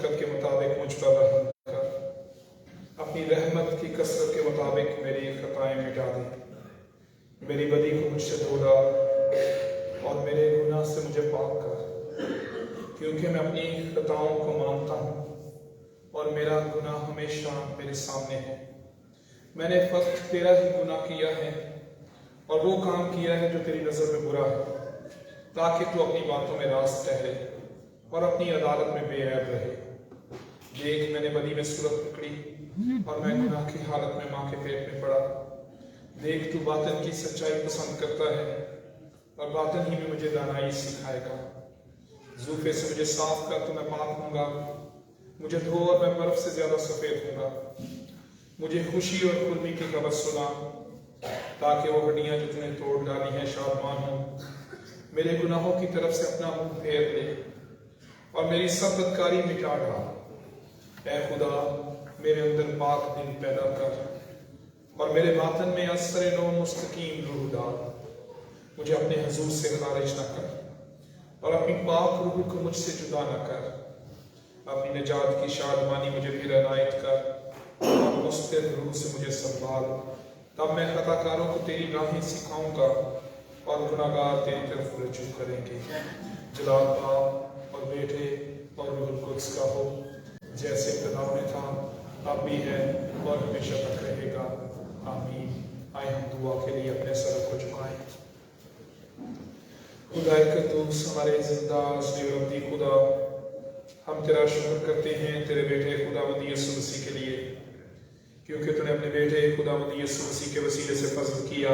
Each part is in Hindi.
शफकत के मुताबिक मुझ पर रहम कर। अपनी रहमत की कसरत के मुताबिक मेरी खताएं मिटा दे। मेरी बदी को मुझसे धो डाल और मेरे गुनाह से मुझे पाक कर, क्योंकि मैं अपनी खताओं को मानता हूँ और मेरा गुनाह हमेशा मेरे सामने है। मैंने फक्त तेरा ही गुनाह किया है और वो काम किया है जो तेरी नज़र में बुरा है, ताकि तू अपनी बातों में रास्त ठहरे और अपनी अदालत में बेऐब रहे। देख, मैंने बदी में सूरत पकड़ी और मैं गुनाह की हालत में माँ के पेट में पड़ा। देख, तू बातन की सच्चाई पसंद करता है और बातन ही में मुझे दानाई सिखाएगा। जूफे से मुझे साफ कर तो मैं पाक हूँगा, मुझे धो और मैं बर्फ से ज्यादा सफेद हूँगा। मुझे खुशी और खुरमी की खबर सुना, ताकि वो हड्डियाँ जो तूने तोड़ डाली हैं शादमान हों। मेरे गुनाहों की तरफ से अपना मुंह फेर ले और मेरी सब बदकारी मिटा डाल। ऐ खुदा, मेरे अंदर पाक दिल पैदा कर और मेरे बातन में असर नो मुस्तकीम रूह डाल। मुझे अपने हुजूर से खारिज न कर और अपनी पाक रूह को मुझसे जुदा न कर। अपनी निजात की शादमानी मुझे भी अनायत कर और मुस्तैद रूह से मुझे संभाल। तब मैं खताकारों को तेरी राहें सिखाऊंगा और गुनाहगार तेरी तरफ रुजू करेंगे। जलाल बाप और बेटे और रूहुल कुद्स का हो, जैसे इब्तिदा में था, अब भी है और हमेशा तक रहेगा। आमीन। आए हम दुआ के लिए अपने सर को झुकाएं। खुदा कद्दूस, हमारे जिंदा अज़ली खुदा, हम तेरा शुक्र करते हैं तेरे बेटे खुदावंद यीशु मसीह के लिए, क्योंकि तूने अपने बेटे खुदावंद यीशु मसीह के वसीले से फजल किया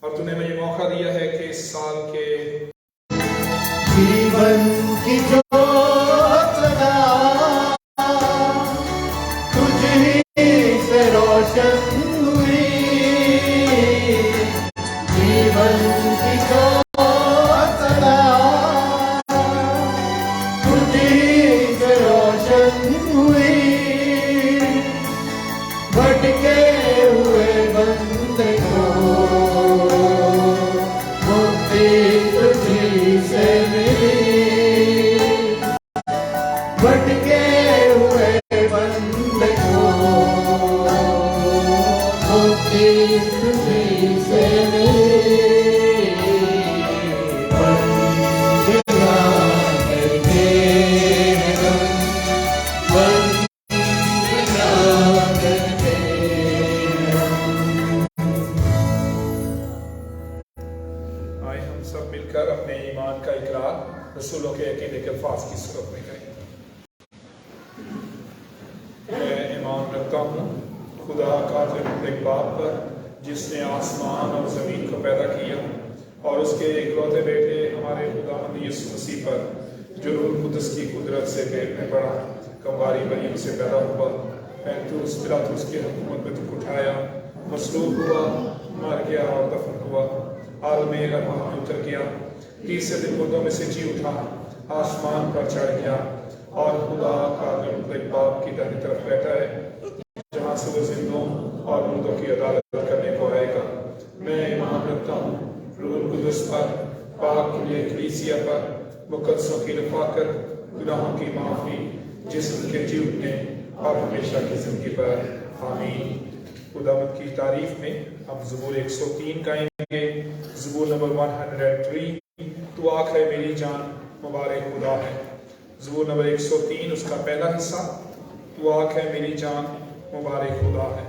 और तूने मुझे मौका दिया है कि इस साल के जीवन की जोत तुझे से रोशन हुई। जीवन की जोत भटके हुए बंदे को मुक्ति तुझी से मिली। भटके हुए बंदे को मुक्ति तुझी से मिली। वंदना करके अपने ईमान का इकरार रसूलों के अकीदे के अल्फाज की सूरत में करें। मैं ईमान रखता हूँ खुदा कादिर एक बाप पर, जिसने आसमान और ज़मीन को पैदा किया, और उसके इकलौते बेटे हमारे खुदावंद यीशु मसीह पर, जो रूह कुद्स की कुदरत से पेट में पड़ा, कंवारी मरियम से पैदा हुआ, पैंतुस पिलातुस की हुकूमत में दुख उठाया, मसलूब हुआ, मर गया और दफन हुआ, आलमे अरवाह में उतर गया, तीसरे दिन मुर्दों में से जी उठा, आसमान पर चढ़ गया और खुदा का एक बाप की दाहिनी तरफ बैठा है, जहाँ से वो जिंदों और मुर्दों की अदालत करने को आएगा। मैं ईमान रखता हूँ रूहुल कुद्स पर, पाक कलीसिया पर, मुकद्दसों की रफ़ाकत, गुनाहों की माफ़ी, जिस्म के जी उठने और हमेशा की जिंदगी पर। आमीन। खुदावंद की तारीफ में हम ज़बूर 103 गाएंगे। ज़बूर नंबर 103, तू आँख है मेरी जान, मुबारक खुदा है। ज़बूर नंबर 103 उसका पहला हिस्सा, तू आँख है मेरी जान, मुबारक खुदा है।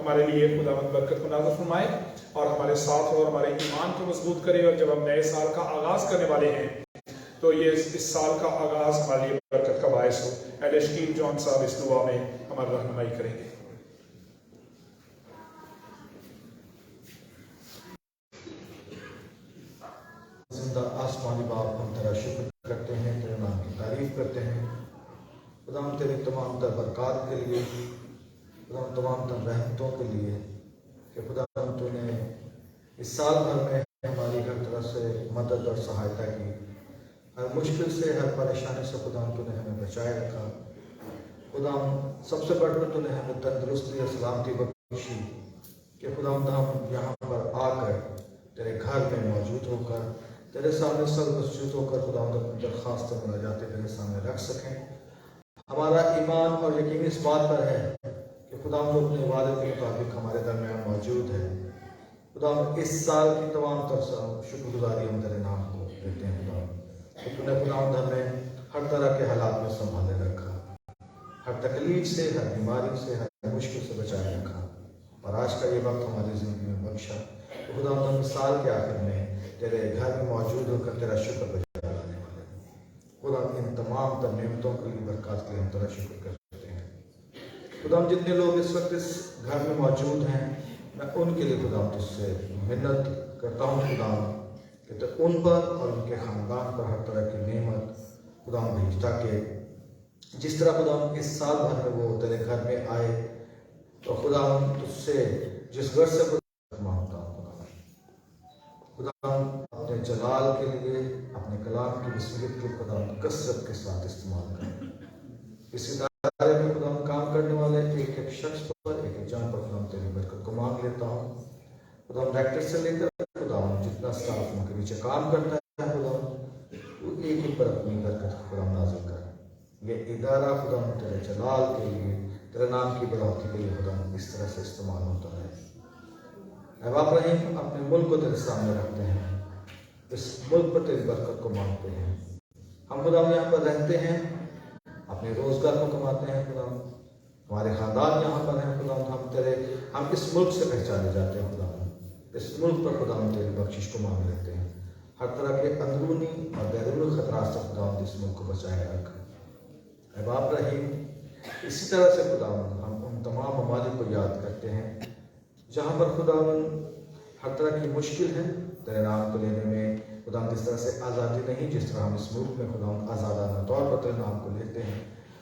हमारे लिए खुदावंद बरकत को नाज़िल फरमाए और हमारे साथ हो और हमारे ईमान को मजबूत करे। और जब हम नए साल का आगाज करने वाले हैं तो ये इस साल का आगाज हमारे लिए बरकत का बायस हो। एल्डर शकील जॉन साहब इस दुआ में हमारी रहनुमाई करेंगे। जिंदा आसमानी बाप, हम तेरा शुक्र करते हैं, तेरे नाम की तारीफ करते हैं। खुदा हम तेरे तमाम तर बरकत के लिए, खुदा तमाम तर रहमतों के लिए कि खुदा तूने इस साल भर में हमारी हर तरह से मदद और सहायता की। हर मुश्किल से, हर परेशानी से खुदा तूने हमें बचाए रखा। खुदा सबसे बढ़कर तूने हमें तंदुरुस्ती और सलामती बख्शी कि खुदा हम यहाँ पर आकर तेरे घर में मौजूद होकर तेरे सामने सर्वसुचित होकर खुदा अपनी दरख्वास्त मुनाजात तेरे सामने रख सकें। हमारा ईमान और यकीन इस बात पर है कि खुदा जो अपने वादे के मुताबिक हमारे दरमियान मौजूद है। खुदा इस साल की तमाम तरह शुक्रगुजारी हम तेरे नाम को देते हैं खुदा कि तूने खुदा हमें हर तरह के हालात में संभाले रखा, हर तकलीफ से, हर बीमारी से, हर मुश्किल से बचाए रखा। और आज का ये वक्त हमारी ज़िंदगी में बख्शा तो खुदा हम साल के आखिर में तेरे घर में मौजूद होकर तेरा शुक्र बजा लाने वाले हैं। खुदा इन तमाम तर नेमतों के लिए, बरकत के लिए हम तेरा शुक्र करते हैं। खुदा जितने लोग इस वक्त इस घर में मौजूद हैं, मैं उनके लिए खुदा तुझसे मिन्नत करता हूँ खुदा कि तो उन पर और उनके ख़ानदान पर हर तरह की नेमत खुदा भेज, ताकि जिस तरह खुदा इस साल भर में वो तेरे घर में आए तो खुदा तुझसे जिस घर से मांगता हूँ खुदा अपने जलाल के लिए, अपने कलाम की वसीयत के खुदा कसरत के साथ इस्तेमाल करें। इस इदारे में खुदा काम करने वाले एक एक शख्स पर, एक एक जान पर खुदा तेरी बरकत को मांग लेता हूँ। खुदा डायरेक्टर से लेकर खुदा जितना स्टाफ उनके नीचे काम करता है खुदा वो एक एक पर अपनी बरकत खुदा नाज़िल कर। ये इदारा खुदा तेरे जलाल के लिए, तेरे नाम की बढ़ोतरी के लिए खुदा इस तरह से इस्तेमाल होता है। बाप रहीम, अपने मुल्क को तेरे सामने रखते हैं, इस मुल्क पर तेरी बरकत को मांगते हैं। हम खुदा यहाँ पर रहते हैं, अपने रोजगार को कमाते हैं खुदा, हमारे खानदान यहाँ पर हैं खुदा, हम इस मुल्क से पहचाने जाते हैं खुदा, इस मुल्क पर खुदा हम तेरी बख्शिश को मांग लेते हैं। हर तरह के अंदरूनी और बैरूनी खतरात से खुदा इस मुल्क को बचाए रख। बाप रहीम, इसी तरह से खुदा हम उन तमाम ममालिक को याद करते हैं जहाँ पर खुदा हर तरह की मुश्किल है तेरे नाम को लेने में। खुदा जिस तरह से आज़ादी नहीं, जिस तरह हम इस मुल्क में खुदा आज़ादाना तौर पर तेरे नाम को लेते हैं,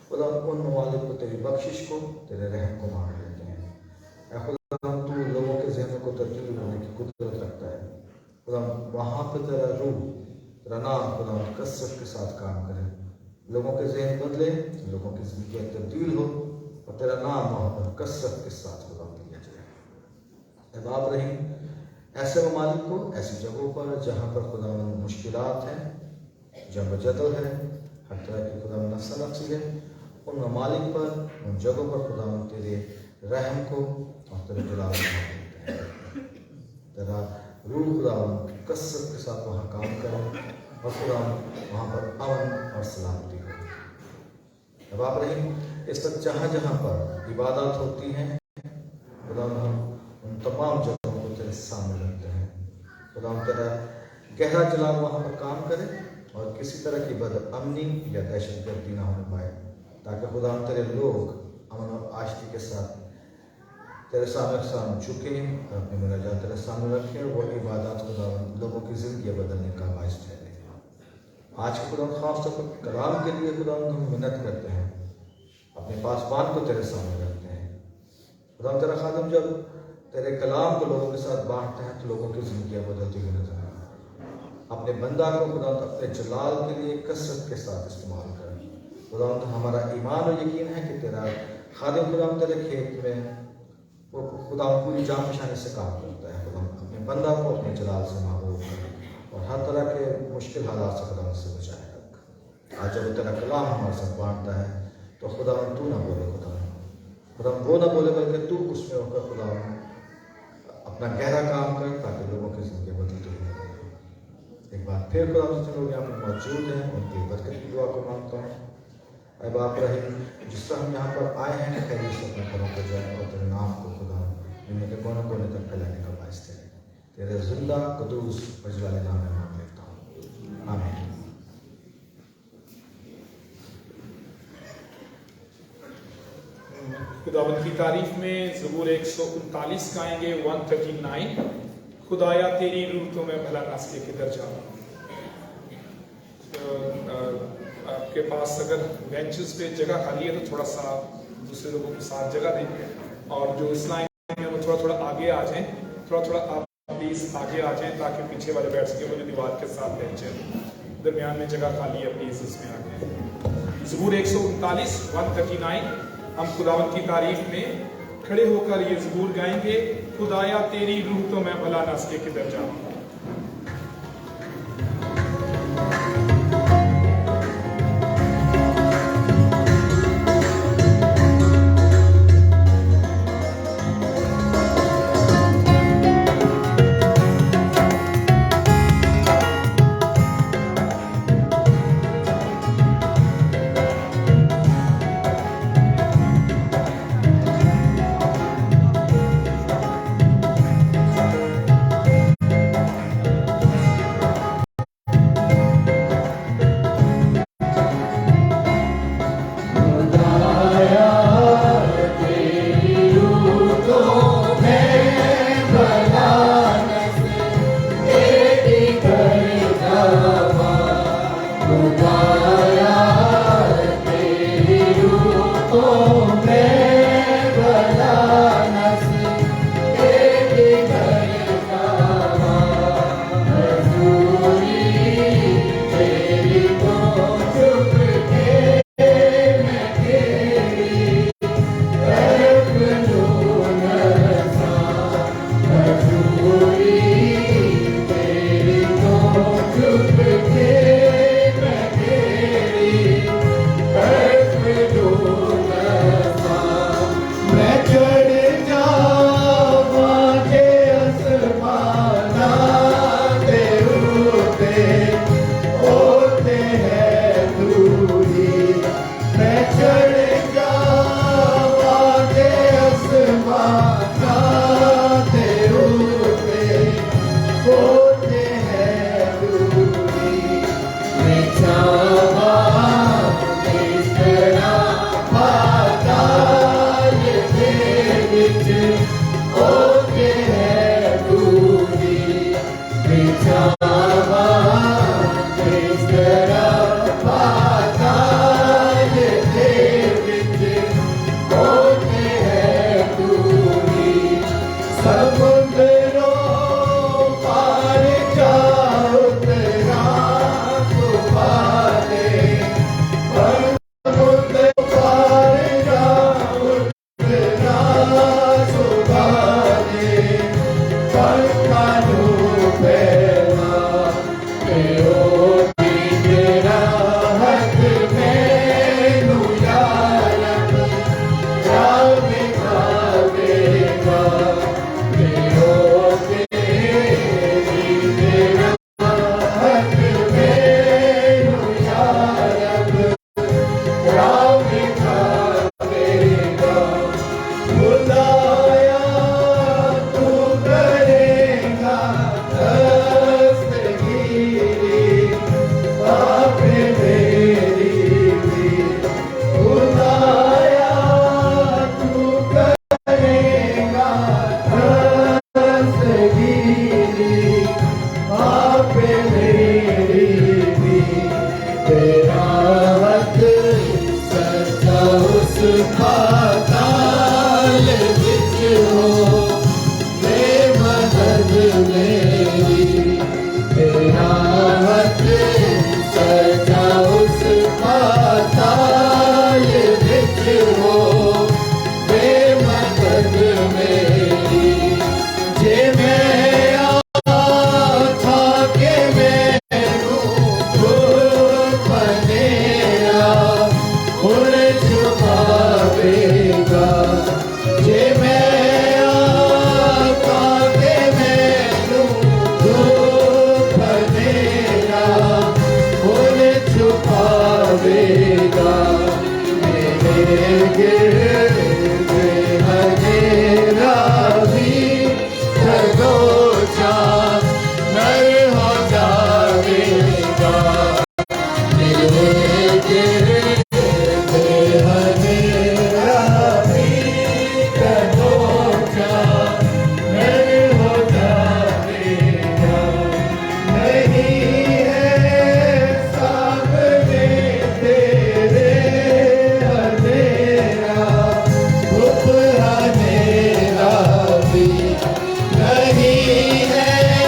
खुदा उन ममालिक को तेरी बख्शिश को, तेरे रहम को मांग लेते हैं। खुदा तू लोगों के जहनों को तब्दील होने की कुदरत रखता है खुदा, वहाँ पर तेरा रूह, तेरा नाम खुदा कसरत के साथ काम करे, लोगों के जहन बदले, लोगों की ज़िंदगी तब्दील हो और तेरा नाम वहाँ पर कसरत के साथ खुदा लिया जाए। बाप रहीम, ऐसे ममालिक को, ऐसी जगहों पर जहाँ पर खुदा मुश्किलात हैं, जंग जदल है, हर तरह की खुदा नस्ल नफसी है, उन ममालिक पर, उन जगहों पर खुदा तेरे रहम को और तेरे जलाल को, तेरा रूह खुदा कसरत के साथ वहाँ काम करे और खुदा वहाँ पर अमन और सलामती हो। बाप रहीम, इस तक जहाँ जहाँ पर इबादत होती हैं खुदा हम उन तमाम जगहों को तेरे सामने रखते हैं। खुदा तेरा गहरा जलाल वहाँ पर काम करे और किसी तरह की बदअमनी या दहशतगर्दी ना होने पाए, ताकि खुदा तेरे लोग अमन और आश्ती के साथ तेरे सामने झुकें और अपने मुनाजात तेरे सामने रखें और वो इबादत खुदा लोगों की ज़िंदगी बदलने का बाइस ठहरे। आज के खुदा खास तौर पर कलाम के लिए खुदा हम मिन्नत करते हैं, अपने पासबान को तेरे सामने रखते हैं। खुदा तेरा खादिम जब तेरे कलाम को लोगों के साथ बांटते हैं तो लोगों की ज़िंदगियाँ बदलती हुई नजर आती हैं। अपने बंदा को खुदा अपने जलाल के लिए कसरत के साथ इस्तेमाल कर। खुदा हमारा ईमान और यकीन है कि तेरा खादिम खुदा तेरे खेत में वो खुदा पूरी जान निशानी से काम करता है। खुदा अपने बंदा को अपने जलाल से महबूब कर और हर तरह के मुश्किल हालात से खुदा उससे बचाए रख। आज जब तेरा कलाम हमारे साथ बांटता है तो खुदा तू ना बोले, खुदा वो ना बोले, बल्कि तू उसमें होकर खुदा अपना गहरा काम कर, ताकि लोगों की जिंदगी बदलती हुई। एक बार फिर खुदा जितने लोग यहाँ पर मौजूद हैं उनकी बरकत की दुआ को मांगता हूँ। अब आप रहे जिस तरह हम यहाँ पर आए हैं खैरियत से अपने घरों को जाए और तेरे नाम को खुदा दुनिया के कोने कोने तक फैलाने का बाइस है। तेरे जिंदा कदूस फजलाले नाम में मांग लेता हूँ, आमीन। खुदावंद की तारीफ में ज़बूर 139 गाएंगे 139। खुदाया तेरी रूह तो मैं भला नासके किधर जाऊँ। आपके पास अगर बेंचेस पे जगह खाली है तो थोड़ा सा दूसरे लोगों के साथ जगह दें, और जो इस लाइन में वो थोड़ा थोड़ा आगे आ जाएं। थोड़ा थोड़ा आप प्लीज़ आगे आ जाए ताकि पीछे वाले बैठ सके, वो जो दीवार के साथ बेंच है, दरमियान में जगह खाली है, प्लीज इसमें आगे। ज़बूर 139 139 हम खुदावंद की तारीफ में खड़े होकर ये ज़बूर गाएंगे। खुदाया तेरी रूह तो मैं भला न सके किधर जाऊं। नहीं है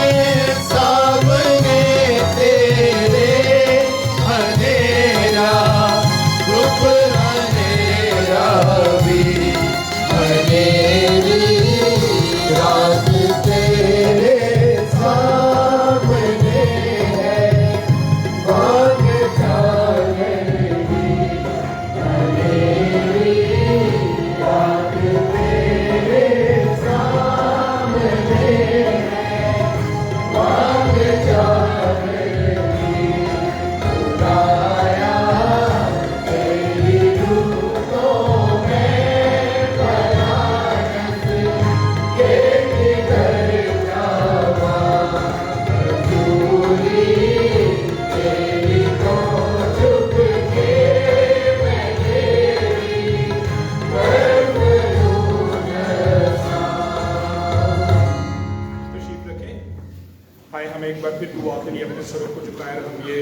बगैर हम ये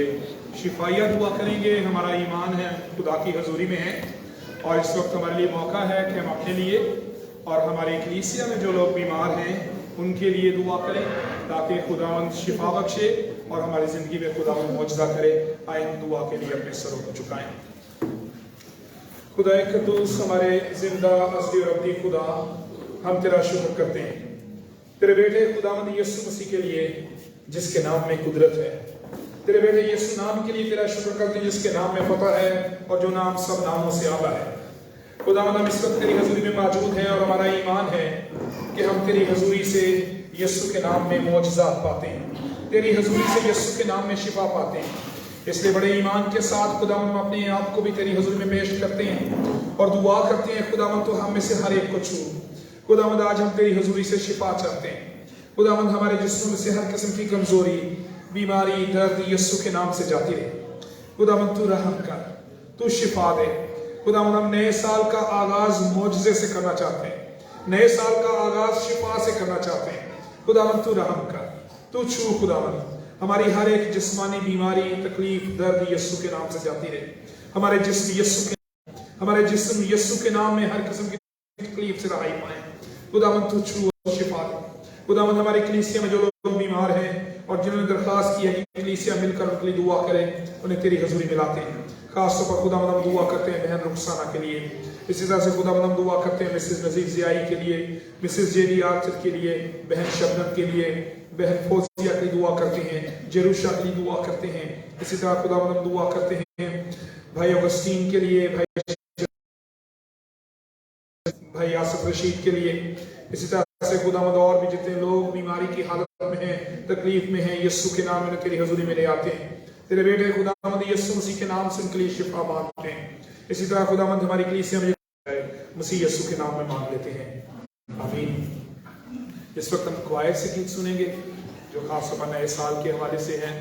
शिफाया दुआ करेंगे। हमारा ईमान है खुदा की हजूरी में है और इस वक्त हमारे लिए मौका है कि हम अपने लिए और हमारे कलीसिया में जो लोग बीमार हैं उनके लिए दुआ करें ताकि खुदावंद शिफा बख्शे और हमारी ज़िंदगी में खुदावंद मौजज़ा करे। आए हम दुआ के लिए अपने सरों को झुकाएं। खुदा कद्दूस, हमारे जिंदा असली और अब्दी खुदा, हम तेरा शुक्र करते हैं तेरे बेटे खुदावंद यीशु मसीह के लिए जिसके नाम में कुदरत है। तेरे बेटे यीशु नाम के लिए तेरा शुक्र करते हैं जिसके नाम में पता है और जो नाम सब नामों से आला है। खुदावंद हम इस वक्त तेरी हजूरी में मौजूद हैं और हमारा ईमान है कि हम तेरी हजूरी से यीशु के नाम में मौजज़ात पाते हैं, तेरी हजूरी से यीशु के नाम में शिफा पाते हैं। इसलिए बड़े ईमान के साथ खुदावंद हम अपने आप को भी तेरी हजूरी में पेश करते हैं और दुआ करते हैं खुदावंद तो हम में से हर एक को छू। खुदावंद आज हम तेरी हजूरी से शिफा चाहते हैं। खुदावंद हमारे जिस्म में से हर किस्म की कमजोरी, बीमारी, दर्द यीशु के नाम से जाती रहे। खुदावंद तू रहम कर, तू शिफा दे। खुदावंद हम नए साल का आगाज मौजज़े से करना चाहते हैं, नए साल का आगाज शिफा से करना चाहते हैं। खुदावंद तू रहम कर, तू छू। खुदावंद हमारी हर एक जिस्मानी बीमारी, तकलीफ, दर्द यीशु के नाम से जाती रहे। हमारे जिस्म यीशु के नाम में हर किस्म की तकलीफ से रहाई पाए। खुदावंद तू छू और शिफा दे। खुदावंद हमारे कलीसिया में जो लोग बीमार हैं और जिन्होंने दरख्वास्त की है कि कलीसिया मिलकर उनके लिए दुआ करें, उन्हें तेरी हजूरी में लाते हैं। खास तौर पर खुदावंद हम दुआ करते हैं बहन रुखसाना के लिए। इसी तरह से खुदावंद हम दुआ करते हैं मिसेस नजीर ज़ियाई के लिए, मिसेस जेडी आर्चर के लिए, बहन शबनम के लिए, बहन फौजिया के लिए दुआ करते हैं, जेरूशा के लिए दुआ करते हैं। इसी तरह खुदावंद हम दुआ करते हैं भाई अगस्तीन के लिए, भाई आसिफ रशीद के लिए। इसी तरह से खुदावंद और भी जितने लोग बीमारी की हालत में हैं, तकलीफ में हैं, यीशु के नाम में तेरी हजूरी में ले आते हैं। तेरे बेटे खुदावंद यीशु मसीह के नाम से उनके लिए शिफा मांगते हैं। इसी तरह खुदावंद हमारी कलीसिया में मसीह यीशु के नाम में मांग लेते हैं। आमीन। इस वक्त हम क्वायर से गीत सुनेंगे जो खास तौर पर नए साल के हवाले से हैं।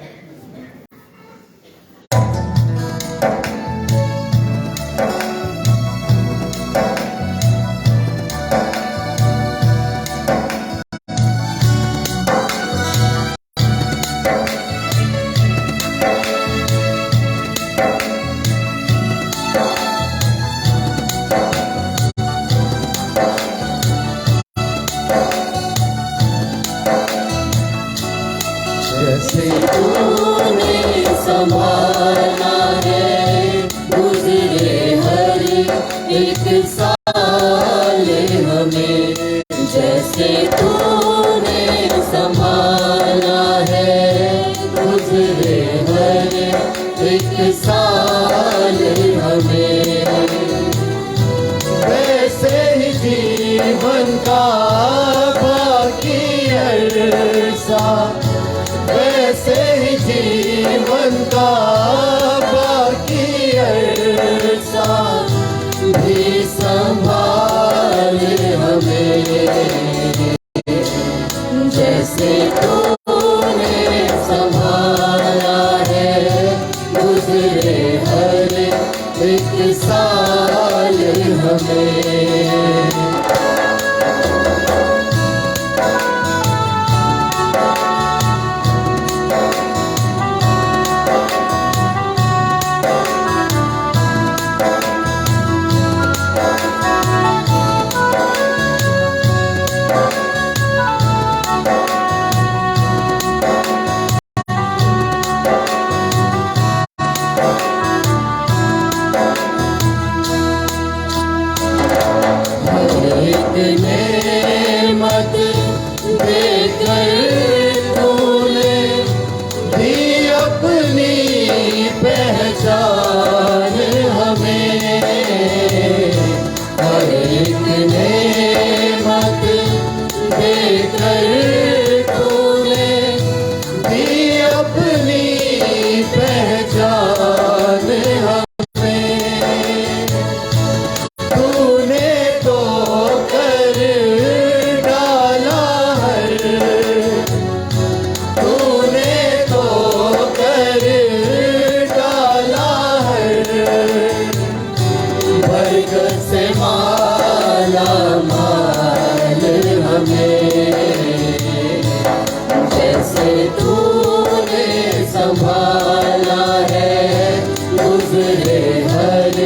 गुजरे हर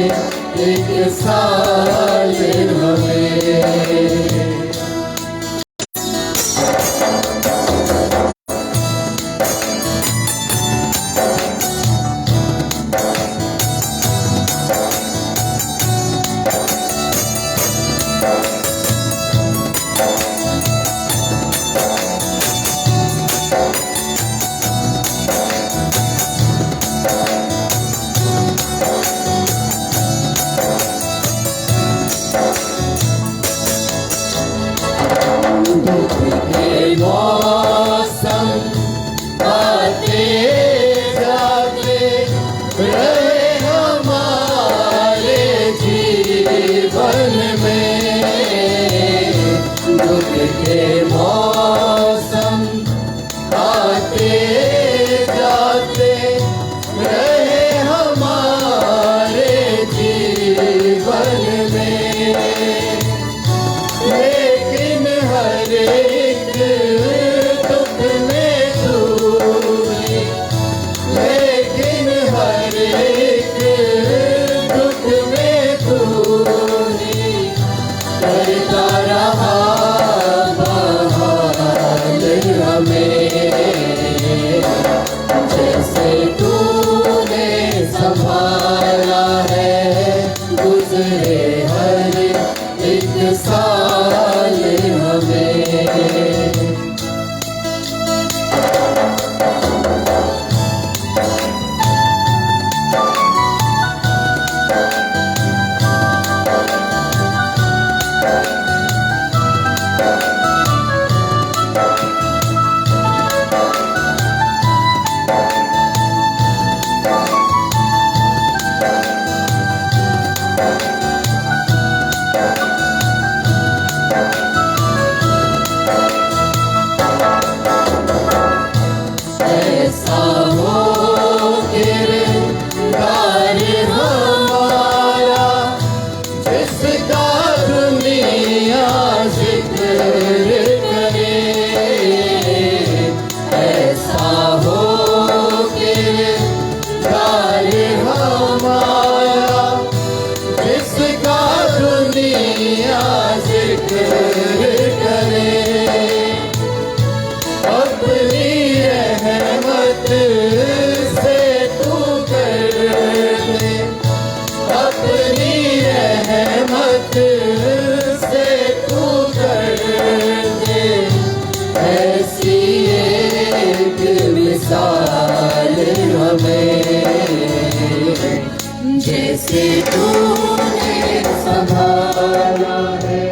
एक साल हमें। मौसम आते जाते रहे हमारे जीवन में। दुख के मौसम आते जाते रहे हमारे जीवन में, लेकिन हर एक दुख में तू ही, लेकिन हर एक दुख में तू ही करता रहा बहाल हमें। जैसे तूने संभाला है गुजरे हर एक साल हमें। ऐसा हो किरदार हमारा जिसका दुनिया जिक्र करे। ऐसा हो किरदार हमारा जिसका दुनिया जिक्र करे। अपनी रहमत से तू कर दे, अपनी रहमत से तू कर दे ऐसी एक मिसाल हमें। जैसे तूने संभाला है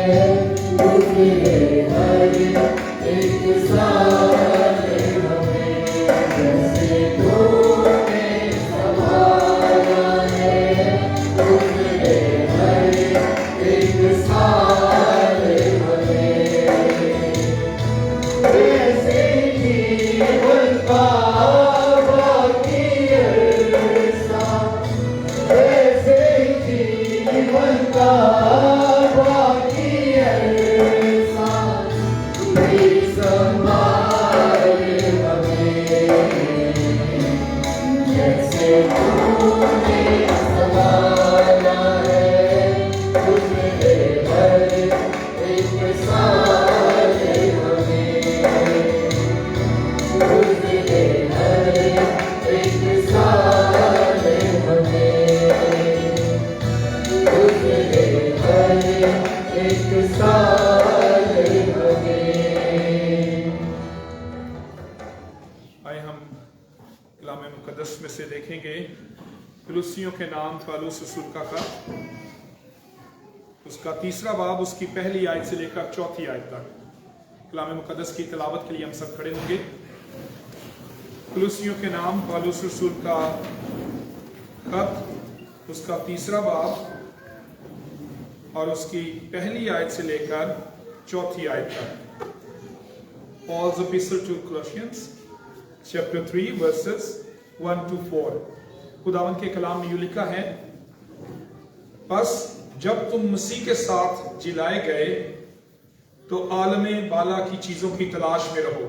गुजरे हर एक साल हमें। जैसे तूने संभाला है गुजरे हर एक साल हमें। जैसे जीवन का बाकी अरसा, जैसे जीवन का बाकी अरसा भी संभाल हमें। जैसे तूने संभाला है गुजरे हर एक साल हमें। गुजरे हर एक साल हमें। गुजरे हर एक साल हमें। आइए हम कलाम मुकद्दस में से देखेंगे कुलुस्सियों के नाम पौलुस रसूल का खत, उसका 3 बाब, उसकी पहली आयत से लेकर 4 आयत तक। कलाम मुकद्दस की तिलावत के लिए हम सब खड़े होंगे। कुलुस्सियों के नाम पौलुस रसूल का खत, उसका 3 बाब और उसकी पहली आयत से लेकर 4 आयत तक। Paul's epistle to Colossians, chapter 3, verses 1 to 4। खुदावन के कलाम में यूं लिखा है, बस जब तुम मसीह के साथ जिलाए गए तो आलमे बाला की चीजों की तलाश में रहो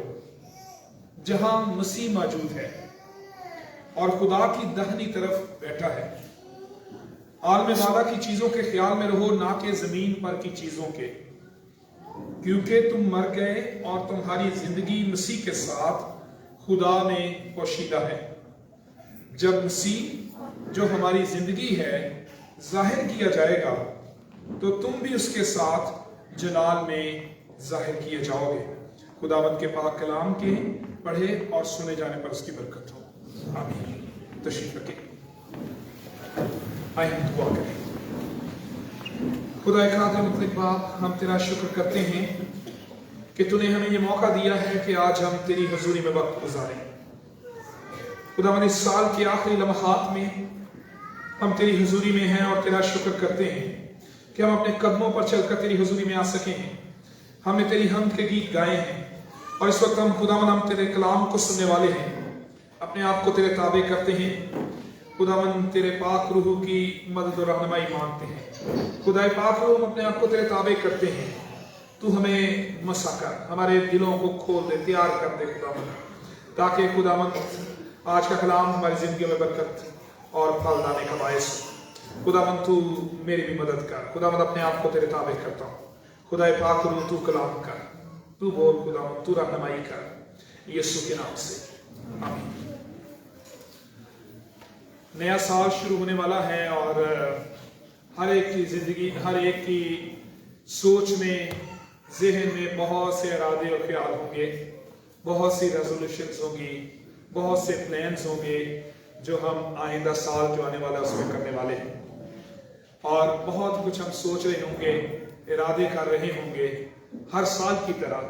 जहां मसीह मौजूद है और खुदा की दाहिनी तरफ बैठा है। आलम वाला की चीजों के ख्याल में रहो, ना कि जमीन पर की चीजों के, क्योंकि तुम मर गए और तुम्हारी जिंदगी मसीह के साथ खुदा में पोशीदा है। जब मसीह जो हमारी जिंदगी है जाहिर किया जाएगा तो तुम भी उसके साथ जलाल में जाहिर किए जाओगे। खुदावंद के पाक कलाम के पढ़े और सुने जाने पर उसकी बरकत हो। आमीन। तशरीफ रखें, आइए हम दुआ करें। खुदा कादिर मुतलक बाप, हम तेरा शुक्र करते हैं कि तूने हमें ये मौका दिया है कि आज हम तेरी हजूरी में वक्त गुजारें। खुदावंद इस साल के आखिरी लम्हात में हम तेरी हजूरी में हैं और तेरा शुक्र करते हैं कि हम अपने कदमों पर चलकर तेरी हजूरी में आ सके हैं। हमने तेरी हमद के गीत गाए हैं और इस वक्त हम खुदावंद हम तेरे कलाम को सुनने वाले हैं, अपने आप को तेरे ताबे करते हैं। खुदावंद तेरे पाक रूह की मदद और रहनुमाई मांगते हैं। खुदा पाक रूह, हम अपने आप को तेरे ताबे करते हैं। तू हमें मसा कर, हमारे दिलों को खोल दे, तैयार कर दे खुदावंद, ताकि खुदावंद आज का कलाम हमारी जिंदगी में बरकत और फल लाने का बायस हो। खुदावंद तू मेरी भी मदद कर। खुदावंद अपने आप को तेरे ताबे करता हूँ। खुदा पाक रूह, तू कलाम कर, तू बोल खुदावंद, तू रहनुमाई कर, यीशु के नाम से आमीन। नया साल शुरू होने वाला है और हर एक की जिंदगी, हर एक की सोच में, जहन में बहुत से इरादे और ख्याल होंगे, बहुत सी रेजोल्यूशंस होंगी, बहुत से प्लान्स होंगे जो हम आइंदा साल जो आने वाला है उसमें करने वाले हैं। और बहुत कुछ हम सोच रहे होंगे, इरादे कर रहे होंगे। हर साल की तरह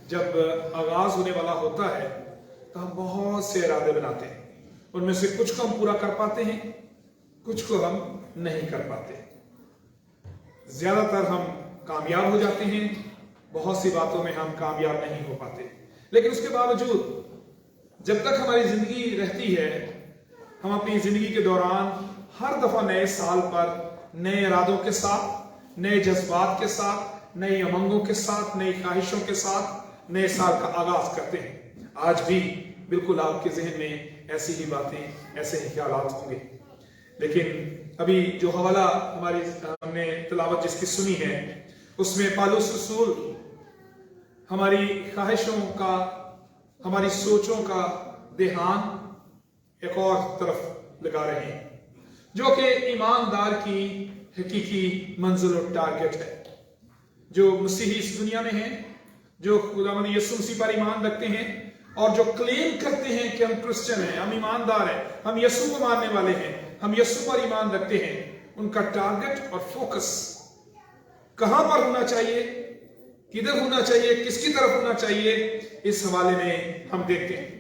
जब आगाज होने वाला होता है तो हम बहुत से इरादे बनाते हैं। उनमें से कुछ को हम पूरा कर पाते हैं, कुछ को हम नहीं कर पाते। ज्यादातर हम कामयाब हो जाते हैं, बहुत सी बातों में हम कामयाब नहीं हो पाते। लेकिन उसके बावजूद जब तक हमारी जिंदगी रहती है, हम अपनी जिंदगी के दौरान हर दफा नए साल पर नए इरादों के साथ, नए जज्बात के साथ, नई उमंगों के साथ, नई ख्वाहिशों के साथ नए साल का आगाज करते हैं। आज भी बिल्कुल आपके जहन में ऐसी ही बातें, ऐसे ही ख्यालात होंगे। लेकिन अभी जो हवाला हमने तिलावत जिसकी सुनी है, उसमें पौलुस रसूल हमारी ख्वाहिशों का, हमारी सोचों का ध्यान एक और तरफ लगा रहे हैं, जो कि ईमानदार की हकीकी मंजिल और टारगेट है। जो मसीही इस दुनिया में हैं, जो खुदावंद यीशु मसीह पर ईमान रखते हैं और जो क्लेम करते हैं कि हम क्रिश्चियन हैं, हम ईमानदार हैं, हम यीशु को मानने वाले हैं, हम यीशु पर ईमान रखते हैं, उनका टारगेट और फोकस कहां पर होना चाहिए, किधर होना चाहिए, किसकी तरफ होना चाहिए, इस हवाले में हम देखते हैं।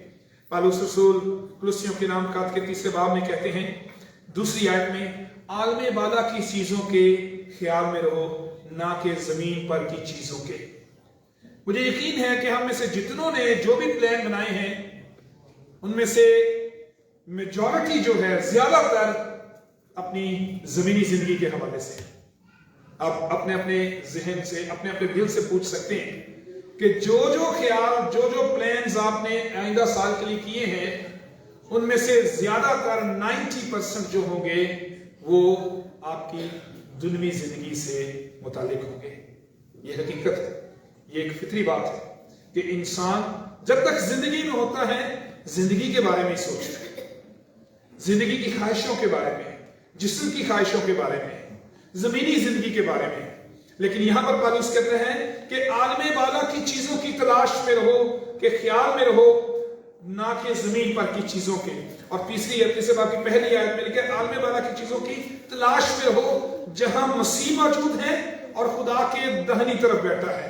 पौलुस रसूल कुलुस्सियों के नाम खात के 3 बाब में कहते हैं, दूसरी आयत में, आलमे बाला की चीजों के ख्याल में रहो, ना कि जमीन पर की चीजों के। मुझे यकीन है कि हम में से जितनों ने जो भी प्लान बनाए हैं, उनमें से मेजॉरिटी जो है, ज्यादातर अपनी जमीनी जिंदगी के हवाले से। आप अपने अपने जहन से, अपने अपने दिल से पूछ सकते हैं कि जो जो ख्याल, जो जो प्लान्स आपने आइंदा साल के लिए किए हैं, उनमें से ज्यादातर 90% जो होंगे वो आपकी दुनियावी जिंदगी से मुतालिक होंगे। ये हकीकत है, ये एक फितरी बात है कि इंसान जब तक जिंदगी में होता है, जिंदगी के बारे में सोचता है, जिंदगी की ख्वाहिशों के बारे में, जिस्म की ख्वाहिशों के बारे में, जमीनी जिंदगी के बारे में। लेकिन यहां पर पौलुस कहते हैं कि आलमे बाला की चीजों की तलाश में रहो, के ख्याल में रहो, ना कि जमीन पर की चीजों के। और तीसरे बाब की पहली आयत में लिखा है, आलमे बाला की चीजों की तलाश में रहो जहां मसीह मौजूद है और खुदा के दाहिनी तरफ बैठा है।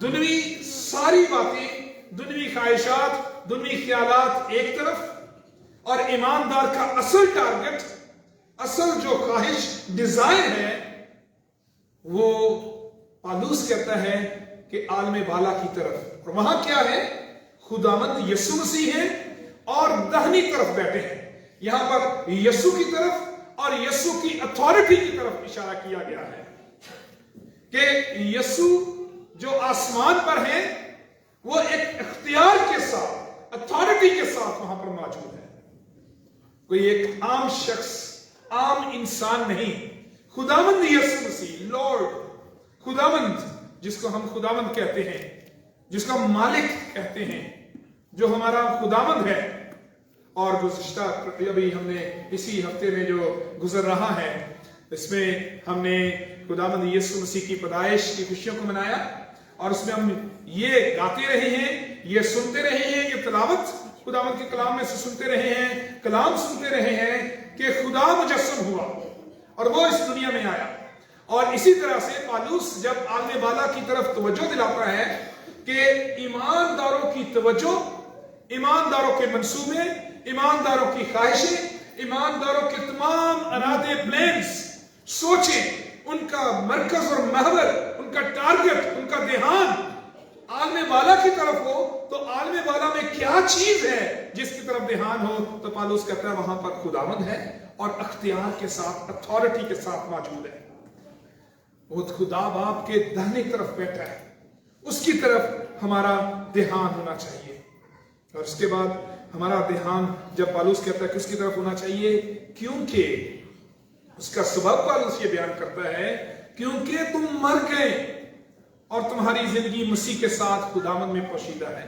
दुनियावी सारी बातें, दुनियावी ख्वाहिशात, दुनियावी ख्यालात एक तरफ, और ईमानदार का असल टारगेट, असल जो ख्वाहिश, डिजायर है, वो पौलुस कहता है कि आलमे बाला की तरफ। और वहां क्या है? खुदावंद यीशु मसीह है और दाहिनी तरफ बैठे हैं। यहां पर यीशु की तरफ और यीशु की अथॉरिटी की तरफ इशारा किया गया है कि यीशु जो आसमान पर है, वो एक इख्तियार के साथ, अथॉरिटी के साथ वहां पर मौजूद है। कोई एक आम शख्स, आम इंसान नहीं, खुदावंद यीशु मसीह, लॉर्ड, खुदावंद, जिसको हम खुदावंद कहते हैं, जिसको हम मालिक कहते हैं, जो हमारा खुदावंद है। और गुज़िश्ता अभी हमने इसी हफ्ते में जो गुजर रहा है, इसमें हमने खुदावंद यीशु मसीह की पैदाइश की खुशियों को मनाया, और उसमें हम ये गाते रहे हैं, ये सुनते रहे हैं, ये तिलावत खुदावंद के कलाम में से सुनते रहे हैं, कलाम सुनते रहे हैं कि खुदा मुजस्सम हुआ और वो इस दुनिया में आया। और इसी तरह से पालूस जब आलमे बाला की तरफ तवज्जो दिलाता है कि ईमानदारों की तवज्जो, ईमानदारों के मंसूबे, ईमानदारों की ख्वाहिशें, ईमानदारों के तमाम इरादे, प्लान्स, सोचें, उनका मरकज और महवर, उनका टारगेट, उनका ध्यान आलमे बाला की तरफ हो, तो आलमे बाला में क्या चीज है जिसकी तरफ ध्यान हो, तो पालूस कहता है वहां पर खुदावंद है और अख्तियार के साथ, अथॉरिटी के साथ मौजूद है। वो खुदा बाप के दाहिने तरफ बैठा है, उसकी तरफ हमारा ध्यान होना चाहिए। और उसके बाद हमारा ध्यान जब पालूस कहता है कि उसकी तरफ होना चाहिए, क्योंकि उसका सबब पालूस ये बयान करता है, क्योंकि तुम मर गए और तुम्हारी जिंदगी मसीह के साथ खुदावंद में पोशीदा है।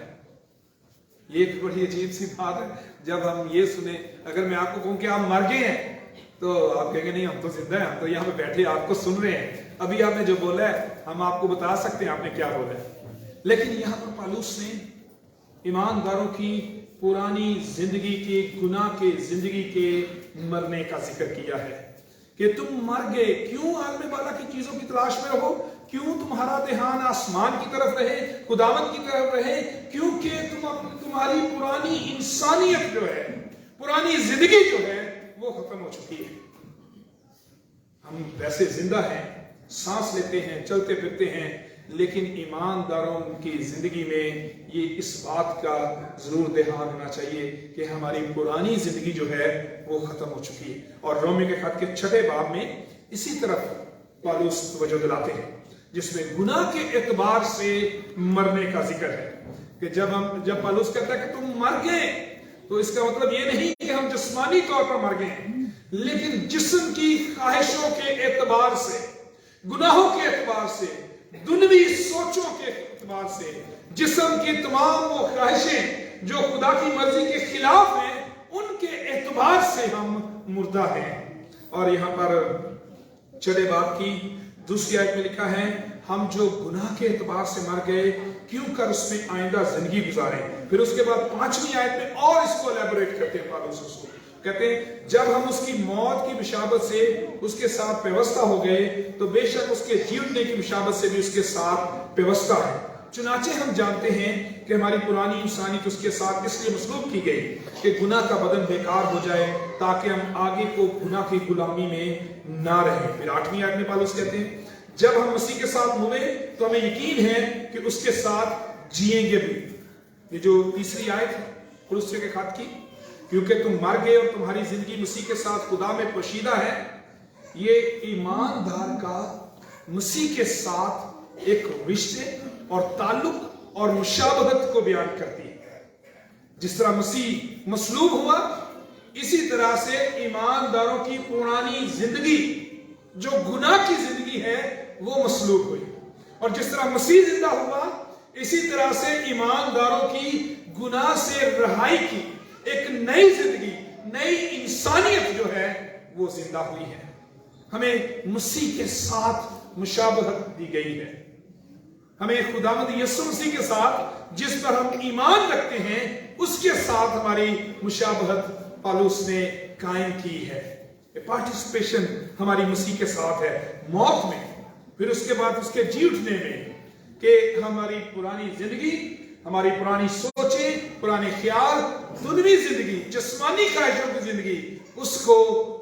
ये एक बड़ी अजीब सी बात है जब हम ये सुने। अगर मैं आपको कहूं कि आप मर गए हैं, तो आप कहेंगे नहीं, हम तो जिंदा हैं, हम तो यहाँ पे बैठे आपको सुन रहे हैं, अभी आपने जो बोला है हम आपको बता सकते हैं आपने क्या बोला है। लेकिन यहाँ पर पालूस ने ईमानदारों की पुरानी जिंदगी के, गुनाह के जिंदगी के मरने का जिक्र किया है कि तुम मर गए। क्यों आलमे बाला की चीजों की तलाश में रहो, क्यों तुम्हारा ध्यान आसमान की तरफ रहे, खुदावंद की तरफ रहे, क्योंकि तुम्हारी पुरानी इंसानियत जो है, पुरानी जिंदगी जो है, वो खत्म हो चुकी है। हम वैसे जिंदा हैं, सांस लेते हैं, चलते फिरते हैं, लेकिन ईमानदारों की जिंदगी में ये इस बात का जरूर ध्यान होना चाहिए कि हमारी पुरानी जिंदगी जो है वो खत्म हो चुकी है। और रोमी के खत के 6 बाब में इसी तरफ पालूस तवज्जो दिलाते हैं, जिसमें गुनाह के एतबार से मरने का जिक्र है कि जब पालूस कहता है कि तुम मर गए, तो इसका मतलब ये नहीं कि हम जिस्मानी तौर पर मर गए, लेकिन जिस्म की ख्वाहिशों के एतबार से, गुनाहों के एतबार से, दुनियावी सोचों के एतबार से, जिस्म की तमाम वो ख्वाहिशें जो खुदा की मर्जी के खिलाफ हैं, उनके एतबार से हम मुर्दा हैं। और यहाँ पर 6 बाब की दूसरी आयत में लिखा है, हम जो गुनाह के एतबार से मर गए, क्यों कर उसमें आइंदा जिंदगी गुजारे। फिर उसके बाद 5वीं आयत में और इसको एलैबोरेट करते हैं पालूस, उसको कहते हैं जब हम उसकी मौत की बिशाबत से उसके साथ व्यवस्था हो गए, तो बेशक उसके जीवने की बिशाबत से भी उसके साथ व्यवस्था है। चुनाचे हम जानते हैं कि हमारी पुरानी इंसानियत उसके साथ इसलिए मसलूब की गई कि गुनाह का बदन बेकार हो जाए, ताकि हम आगे को गुनाह की गुलामी में ना रहें। फिर 8वीं आयत में पालूस कहते हैं जब हम मसीह के साथ मुए, तो हमें यकीन है कि उसके साथ जिएंगे भी। ये जो तीसरी आयत है कुलुस्सियों के खत की, क्योंकि तुम मर गए और तुम्हारी जिंदगी मसीह के साथ खुदा में पोशीदा है, ये ईमानदार का मसीह के साथ एक रिश्ते और ताल्लुक और मुशाबहत को बयान करती है। जिस तरह मसीह मसलूब हुआ, इसी तरह से ईमानदारों की पुरानी जिंदगी जो गुनाह की जिंदगी है वो मसलूब हुई। और जिस तरह मसीह जिंदा हुआ, इसी तरह से ईमानदारों की गुनाह से रहाई की एक नई जिंदगी, नई इंसानियत जो है वो जिंदा हुई है। हमें मसीह के साथ मुशाबहत दी गई है। हमें खुदावंद यीशु मसीह के साथ जिस पर हम ईमान रखते हैं, उसके साथ हमारी मुशाबहत पालूस ने कायम की है। पार्टिसिपेशन हमारी मसीह के साथ है मौत में, फिर उसके बाद उसके जी उठने में, कि हमारी पुरानी जिंदगी, हमारी पुरानी सोचें, पुराने ख्याल, दुनियावी जिंदगी, जिस्मानी ख्वाहिशों की जिंदगी, उसको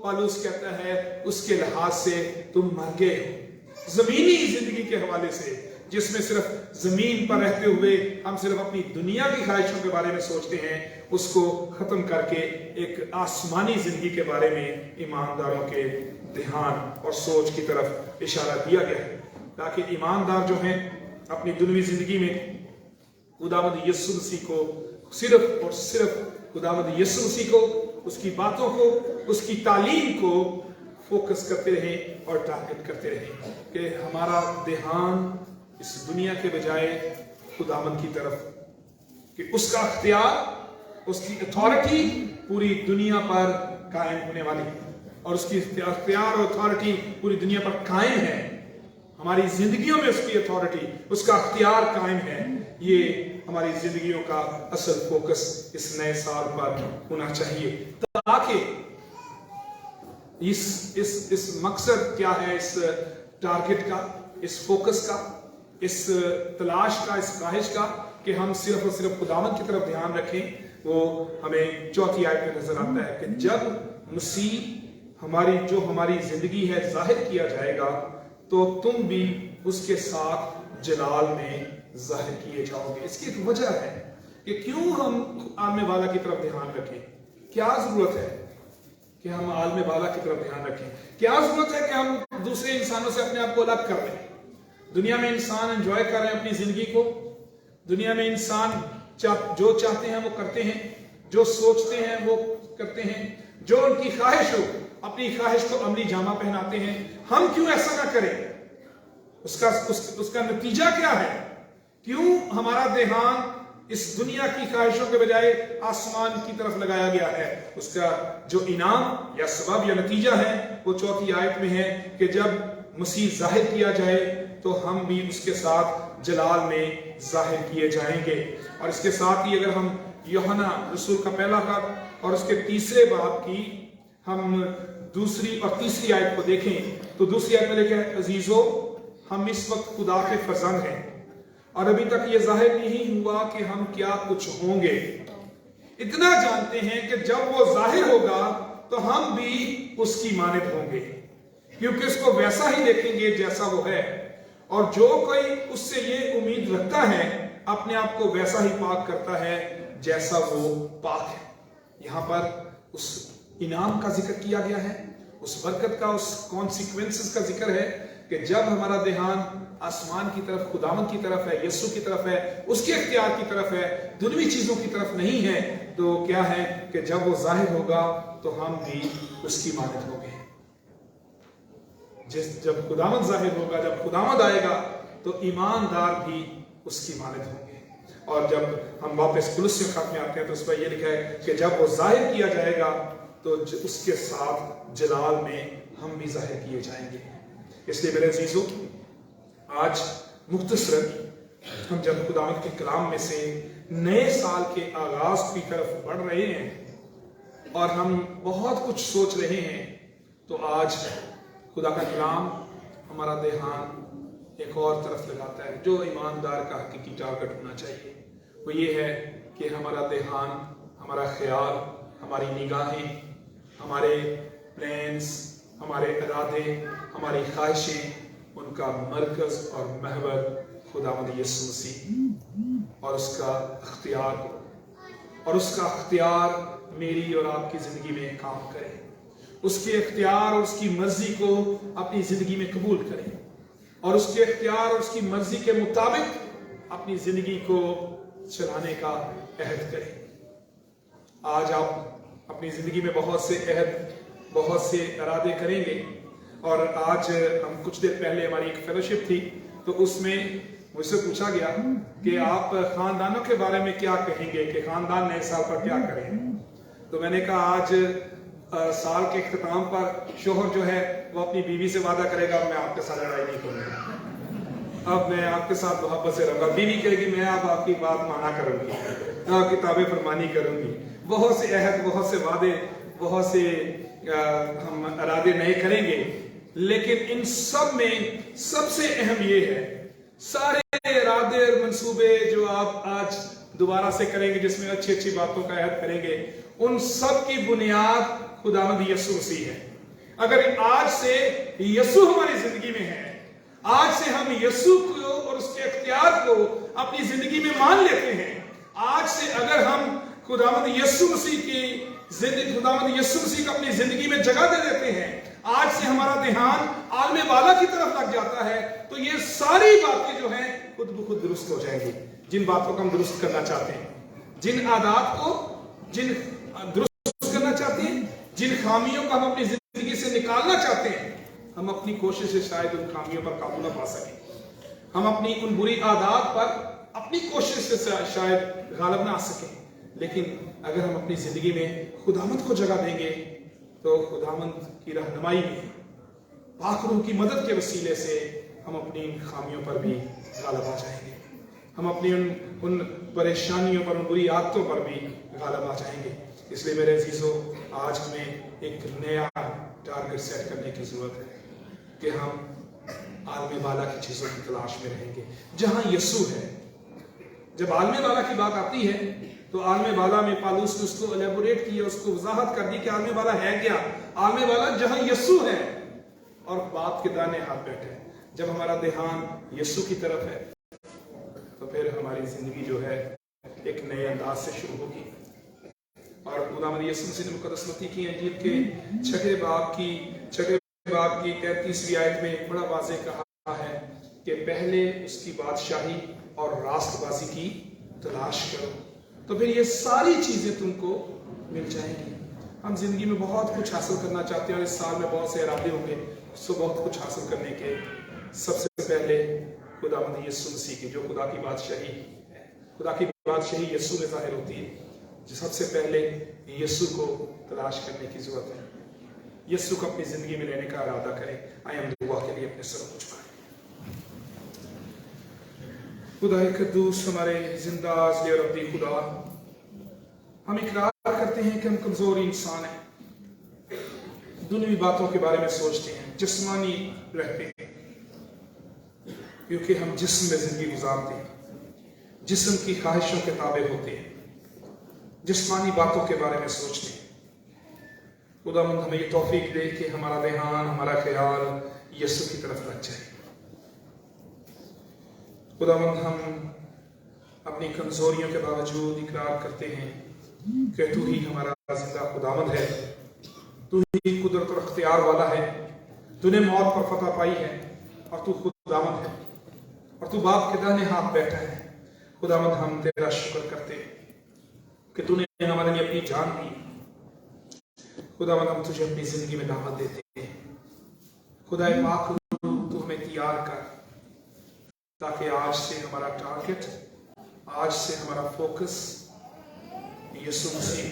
पालूस कहता है उसके लिहाज से तुम मर गए हो। जमीनी जिंदगी के हवाले से, जिसमें सिर्फ जमीन पर रहते हुए हम सिर्फ अपनी दुनिया की ख्वाहिशों के बारे में सोचते हैं, उसको खत्म करके एक आसमानी जिंदगी के बारे में ईमानदारों के ध्यान और सोच की तरफ इशारा दिया गया है, ताकि ईमानदार जो हैं अपनी दुनियावी जिंदगी में खुदावंद यीशु मसीह को सिर्फ और सिर्फ खुदावंद यीशु मसीह को, उसकी बातों को, उसकी तालीम को फोकस करते रहें और टारगेट करते रहें कि हमारा ध्यान इस दुनिया के बजाय खुदावंद की तरफ, कि उसका अख्तियार, उसकी अथॉरिटी पूरी दुनिया पर कायम होने वाली, और उसकी अख्तियार और अथॉरिटी पूरी दुनिया पर कायम है। हमारी जिंदगियों में उसकी अथॉरिटी, उसका अख्तियार कायम है। ये हमारी जिंदगियों का असल फोकस इस नए साल पर होना चाहिए, ताकि इस मकसद क्या है, इस टारगेट का, इस फोकस का, इस तलाश का, इस ख्वाहिश का, कि हम सिर्फ और सिर्फ खुदावंद की तरफ ध्यान रखें। वो हमें चौथी आयत में नजर आता है कि जब मसीह हमारी जिंदगी है जाहिर किया जाएगा, तो तुम भी उसके साथ जलाल में जाहिर किए जाओगे। इसकी एक वजह है कि क्यों हम आलमे वाला की तरफ ध्यान रखें। क्या जरूरत है कि हम आलमे वाला की तरफ ध्यान रखें? क्या जरूरत है कि हम दूसरे इंसानों से अपने आप को अलग कर लें? दुनिया में इंसान एंजॉय कर रहे हैं अपनी जिंदगी को। दुनिया में इंसान जो चाहते हैं वो करते हैं, जो सोचते हैं वो करते हैं, जो उनकी ख्वाहिश हो अपनी ख्वाहिश को अमली जामा पहनाते हैं। हम क्यों ऐसा ना करें? उसका नतीजा क्या है? क्यों हमारा ध्यान इस दुनिया की ख्वाहिशों के बजाय आसमान की तरफ लगाया गया है? उसका जो इनाम या सबब या नतीजा है वो चौथी आयत में है कि जब मसीह जाहिर किया जाए तो हम भी उसके साथ जलाल में जाहिर किए जाएंगे। और इसके साथ ही अगर हम यूहन्ना रसूल का पहला खत और उसके तीसरे बाब की हम दूसरी और तीसरी आयत को देखें तो दूसरी आयत में लिखा है, अजीजों हम इस वक्त खुदा के फर्जंद हैं और अभी तक ये जाहिर नहीं हुआ कि हम क्या कुछ होंगे। इतना जानते हैं कि जब वो जाहिर होगा तो हम भी उसकी मानद होंगे, क्योंकि उसको वैसा ही देखेंगे जैसा वो है। और जो कोई उससे ये उम्मीद रखता है अपने आप को वैसा ही पाक करता है जैसा वो पाक है। यहाँ पर उस इनाम का जिक्र किया गया है, उस बरकत का, उस कॉन्सिक्वेंसेस का जिक्र है कि जब हमारा ध्यान आसमान की तरफ, खुदावंद की तरफ है, यीशु की तरफ है, उसके इख्तियार की तरफ है, दुनियावी चीजों की तरफ नहीं है, तो क्या है कि जब वो जाहिर होगा तो हम भी उसकी मानद होंगे। जब खुदावंद जाहिर होगा, जब खुदावंद आएगा तो ईमानदार भी उसकी मानद होंगे। और जब हम वापस कुलुस्सी खत में आते हैं तो उस पर यह लिखा है कि जब वो जाहिर किया जाएगा तो उसके साथ जलाल में हम भी जाहिर किए जाएंगे। इसलिए मेरे अजीजों, आज मुख्तसर हम जब खुदावंद के कलाम में से नए साल के आगाज की तरफ बढ़ रहे हैं और हम बहुत कुछ सोच रहे हैं, तो आज खुदा का कलाम हमारा ध्यान एक और तरफ लगाता है जो ईमानदार का हकीकी टारगेट होना चाहिए। वो ये है कि हमारा ध्यान, हमारा ख्याल, हमारी निगाहें, हमारे प्लान्स, हमारे इरादे, हमारी ख्वाहिशें, उनका मरकज और महवर खुदावंद यीशु मसीह और उसका अख्तियार हो, और उसका अख्तियार मेरी और आपकी जिंदगी में काम करे, उसके इख्तियार और उसकी मर्जी को अपनी जिंदगी में कबूल करें और उसके इख्तियार और उसकी मर्जी के मुताबिक अपनी जिंदगी को चलाने का अहद करें। आज आप अपनी जिंदगी में बहुत से अहद, बहुत से इरादे करेंगे। और आज हम कुछ देर पहले हमारी एक फेलोशिप थी तो उसमें मुझसे पूछा गया कि आप खानदानों के बारे में क्या कहेंगे, कि खानदान नए साल पर क्या करें। तो मैंने कहा आज साल के इख्तिताम पर शोहर जो है वो अपनी बीवी से वादा करेगा मैं आपके साथ लड़ाई नहीं करूंगा, अब मैं आपके साथ मोहब्बत से रहूंगा। बीवी कहेगी मैं अब आपकी बात माना करूंगी, आपकी ताबे फरमानी करूंगी। बहुत से अहद, बहुत से वादे, बहुत से हम इरादे नए करेंगे, लेकिन इन सब में सबसे अहम ये है, सारे इरादे और मंसूबे जो आप आज दोबारा से करेंगे, जिसमें अच्छी अच्छी बातों का अहद करेंगे, उन सब की बुनियाद खुदावंद यीशु मसीह है। अगर आज से यीशु हमारी जिंदगी में है, आज से हम यीशु को और उसके इख्तियार को अपनी जिंदगी में मान लेते हैं, आज से अगर हम खुदावंद यीशु मसीह को अपनी जिंदगी में जगह दे देते हैं, आज से हमारा ध्यान आलमे वाला की तरफ लग जाता है, तो ये सारी बातें जो हैं खुद ब खुद दुरुस्त हो जाएंगी। जिन बातों को हम दुरुस्त करना चाहते हैं, जिन आदात को दुरुस्त करना चाहते हैं, जिन खामियों को हम अपनी जिंदगी से निकालना चाहते हैं, हम अपनी कोशिश से शायद उन खामियों पर काबू ना पा सकें। हम अपनी उन बुरी आदत पर अपनी कोशिश से शायद गालिब ना आ सकें। लेकिन अगर हम अपनी जिंदगी में खुदावंद को जगह देंगे तो खुदावंद की रहनुमाई में पाक रूह की मदद के वसीले से हम अपनी इन खामियों पर भी गालिब आ जाएंगे। हम अपनी उन परेशानियों पर, उन बुरी आदतों पर भी गालिब आ जाएंगे। इसलिए मेरे अजीजों, आज हमें एक नया टारगेट सेट करने की जरूरत है कि हम आलमे वाला की चीजों की तलाश में रहेंगे जहां यीशु है। जब आलमे वाला की बात आती है तो आलमे वाला में पालूस ने उसको एलेबोरेट किया, उसको वजाहत कर दी कि आलमे वाला है क्या। आलमे वाला जहां यीशु है और बाप के दाने हाथ बैठे हैं। जब हमारा ध्यान यीशु की तरफ है तो फिर हमारी जिंदगी जो है एक नए अंदाज से शुरू होगी। और खुदावंद यीशु मसीह ने मुकद्दस मत्ती की इंजील के छठे बाब की 33वीं आयत में बड़ा वाज़ेह कहा है कि पहले उसकी बादशाही और रास्तबाजी की तलाश करो, तो फिर ये सारी चीजें तुमको मिल जाएंगी। हम जिंदगी में बहुत कुछ हासिल करना चाहते हैं और इस साल में बहुत से इरादे होंगे, उसको बहुत कुछ हासिल करने के। सबसे पहले खुदावंद यीशु मसीह की, जो खुदा की बादशाही है, खुदा की बादशाही यीशु में जाहिर होती है। जो सबसे पहले यीशु को तलाश करने की जरूरत है। यीशु को अपनी जिंदगी में लेने का इरादा करें। आइए हम दुआ के लिए अपने सर को झुकाएं। खुदा कद्दूस, हमारे जिंदा और अब्दी खुदा, हम इकरार करते हैं कि हम कमजोर इंसान हैं, दुनियावी बातों के बारे में सोचते हैं, जिस्मानी रहते हैं, क्योंकि हम जिस्म में जिंदगी गुजारते हैं, जिस्म की ख्वाहिशों के ताबे होते हैं, जिस्मानी बातों के बारे में सोचते हैं। खुदावंद हमें ये तौफीक दे कि हमारा ध्यान, हमारा ख्याल यीशु की तरफ लग जाए। खुदावंद हम अपनी कमजोरियों के बावजूद इकरार करते हैं कि तू ही हमारा जिंदा खुदावंद है, तू ही कुदरत और अख्तियार वाला है, तूने मौत पर फतह पाई है और तू खुदावंद है और तू बाप के दाहिने हाथ बैठा है। खुदावंद हम तेरा शुक्र करते हैं कि तूने हमारे लिए अपनी जान दी। खुदावंद हम तुझे अपनी जिंदगी में दावत देते हैं। खुदा पाक, तू हमें तैयार कर ताकि आज से हमारा टारगेट, आज से हमारा फोकस यीशु मसीह,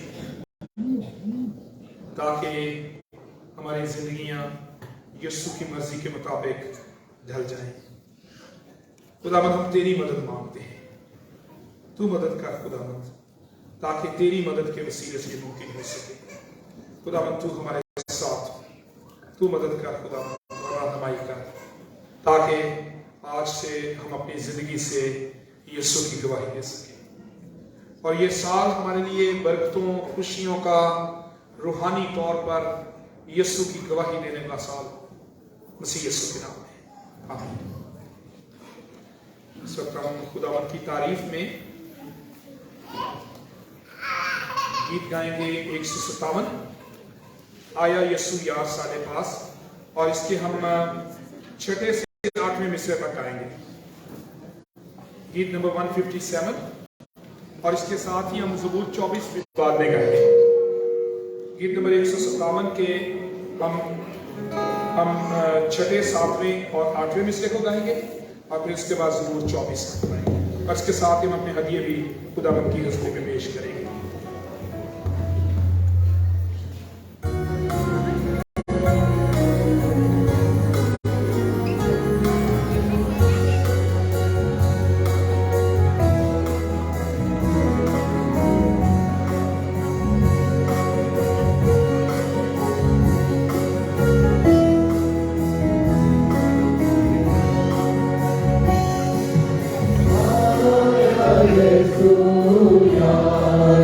ताकि हमारी जिंदगियां यीशु की मर्जी के मुताबिक ढल जाएं। खुदावंद हम तेरी मदद मांगते हैं, तू मदद कर खुदावंद, ताकि तेरी मदद के वसीले से मुमकिन हो सके। खुदावंद तू हमारे साथ, तू मदद कर खुदावंद और रहनुमाई कर, ताकि आज से हम अपनी जिंदगी से यीशु की गवाही दे सकें और ये साल हमारे लिए बरकतों, खुशियों का रूहानी तौर पर यीशु की गवाही देने का साल मसीह यीशु के नाम में। आमीन। इस वक्त हम खुदावंद की तारीफ में गीत गाएंगे 157, आया यीशु यार साले पास, और इसके हम 6 से 8वें मिसरे तक गाएंगे। गीत नंबर 157 और इसके साथ ही हम ज़बूर 24 बाद में गाएंगे। गीत नंबर 157 के हम 6, 7वें और 8वें मिसरे को गाएंगे और फिर इसके बाद ज़बूर 24 तक गाएंगे और इसके साथ ही हम अपने हदिये भी खुदावंद की हज़रत में पेश करेंगे। Hallelujah.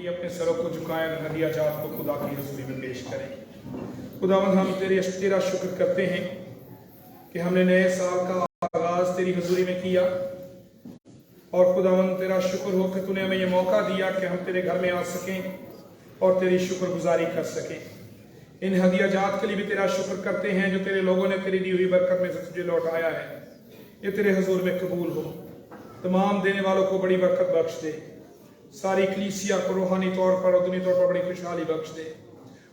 लिए अपने सरों को झुकाएं और हदिया जात को खुदा की हज़ूरी में पेश करें। खुदावंद हम तेरा शुक्र करते हैं कि हमने नए साल का आगाज तेरी हजूरी में किया, और खुदावंद तेरा शुक्र हो कि तूने हमें यह मौका दिया कि हम तेरे घर में आ सकें और तेरी शुक्रगुजारी कर सकें। इन हदिया जात के लिए भी तेरा शुक्र करते हैं जो तेरे लोगों ने तेरी दी हुई बरकत में से तुझे लौटाया है। ये तेरे हजूर में कबूल हो। तमाम देने वालों को बड़ी बरकत बख्श दे, सारी कलीसिया को रूहानी तौर पर और दुनिया तौर पर बड़ी खुशहाली बख्श दे।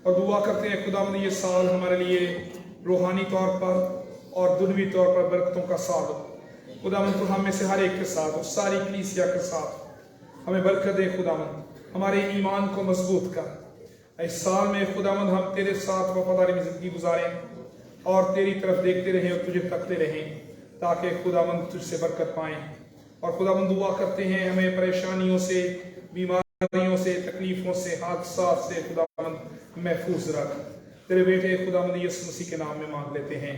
और दुआ करते हैं खुदावंद ये साल हमारे लिए रूहानी तौर पर और दुनियावी तौर पर बरकतों का साल हो। खुदावंद तो हम में से हर एक के साथ और सारी कलीसिया के साथ हमें बरकत दे। खुदावंद हमारे ईमान को मजबूत कर। इस साल में खुदावंद हम तेरे साथ वफादारी में जिंदगी गुजारें और तेरी तरफ देखते रहें और तुझे तकते रहें, ताकि खुदावंद तुझसे बरकत पाएं। और खुदावंद दुआ करते हैं हमें परेशानियों से, बीमारियों से, तकलीफों से, हादसात से खुदावंद महफूज रख। तेरे बेटे खुदावंद यीशु मसीह के नाम में मांग लेते हैं,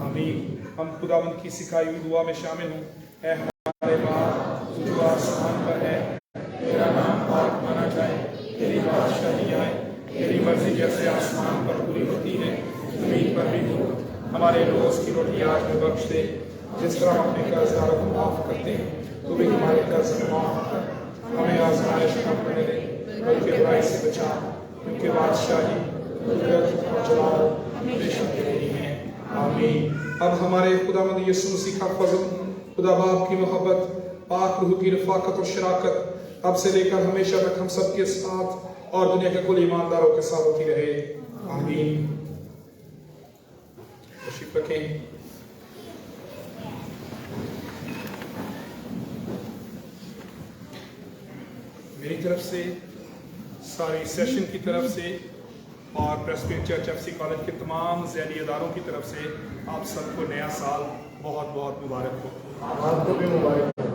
आमीन। हम खुदावंद की सिखाई हुई दुआ में शामिल हूँ। ऐ हमारे बाप तू जो आसमान पर है, तेरा नाम पाक माना जाए, तेरी बादशाही आए, तेरी मर्जी जैसे आसमान पर पूरी होती है जमीन पर भी हो। हमारे रोज की रोटी आज में बख्श दे, जिस तरह हम अपने कर्जदारों को माफ करते हैं, तो भी हमारे कर्ज में माफ कर। हमें आजमाइश में मत पड़ने दे, बल्कि बुराई से बचा, क्योंकि बादशाही और जलाल हमेशा तेरी है, आमीन। अब हमारे खुदावंद यीशु मसीह का फजल, खुदा बाप की मोहब्बत, पाक रूह की रफाकत और शराकत अब से लेकर हमेशा तक हम सब के साथ और दुनिया के कुल ईमानदारों के साथ होती रहे, आमीन। तशरीफ रखें। मेरी तरफ से, सारी सेशन की तरफ से और प्रेस्बिटेरियन चर्च एफसी कॉलेज के तमाम ज़ैली अदारों की तरफ से आप सबको नया साल बहुत बहुत मुबारक हो। आपको भी मुबारक हो।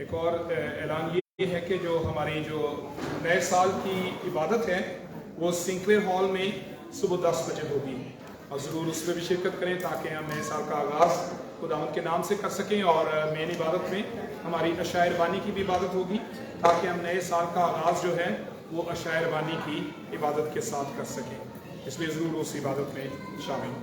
एक और ऐलान ये है कि जो हमारी जो नए साल की इबादत है वो सिंक्लेयर हॉल में सुबह 10 बजे होगी, और ज़रूर उसमें भी शिरकत करें ताकि हम नए साल का आगाज़ खुदावंद के नाम से कर सकें। और मेन इबादत में हमारी अशायर बानी की भी इबादत होगी, ताकि हम नए साल का आगाज़ जो है वो अशायर बानी की इबादत के साथ कर सकें। इसलिए ज़रूर उस इबादत में शामिल हों।